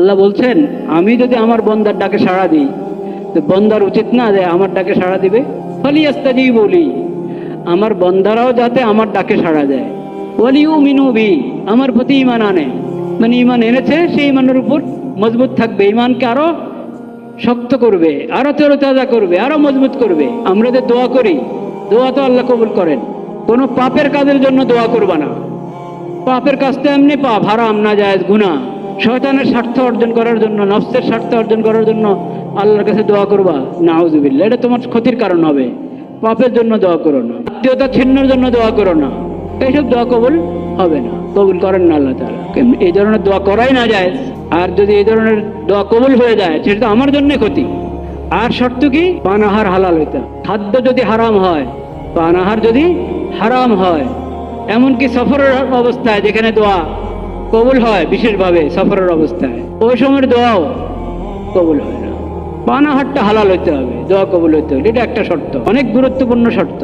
আল্লাহ বলছেন আমি যদি আমার বন্দার ডাকে সাড়া দিই তো বন্দার উচিত না যে আমার ডাকে সাড়া দিবে? ফালিয়াস্তাজিবু বলি, আমার বন্দারাও যাতে আমার ডাকে সাড়া দেয়। ওয়ালিউমিনু বি, আমার প্রতি ঈমান আনে, মানে ঈমান এনেছে সেই ঈমানের উপর মজবুত থাকবে, ঈমানকে আরো শক্ত করবে, আরো তরতাজা করবে, আরো মজবুত করবে। আমরা যে দোয়া করি, দোয়া তো আল্লাহ কবুল করেন। কোনো পাপের কাজের জন্য দোয়া করবা না। পাপের কাজ তো এমনি পাপ, হারাম, নাজায়েজ, গুনাহ। শয়তানের স্বার্থ অর্জন করার জন্য, নফসের স্বার্থ অর্জন করার জন্য আল্লাহর কাছে দোয়া করবা, নাউজুবিল্লাহ, এটা তোমার ক্ষতির কারণ হবে। পাপের জন্য দোয়া করো না, আত্মীয়তা ছিন্নের জন্য দোয়া করো না, এইসব দোয়া কবুল হবে না, কবুল করেন না আল্লাহ তাআলা। এই ধরনের দোয়া করাই না যায়। আর যদি এই ধরনের দোয়া কবুল হয়ে যায় সেটা তো আমার জন্য ক্ষতি। আর শর্ত কি? পানাহার হালাল হইতে, খাদ্য যদি হারাম হয়, পানাহার যদি হারাম হয়, এমনকি সফরের অবস্থায় যেখানে দোয়া কবুল হয় বিশেষভাবে, সফরের অবস্থায় ওই সময়ের দোয়াও কবুল হয় না। পানাহারটা হালাল হইতে হবে, দোয়া কবুল হইতে হবে, এটা একটা শর্ত, অনেক গুরুত্বপূর্ণ শর্ত।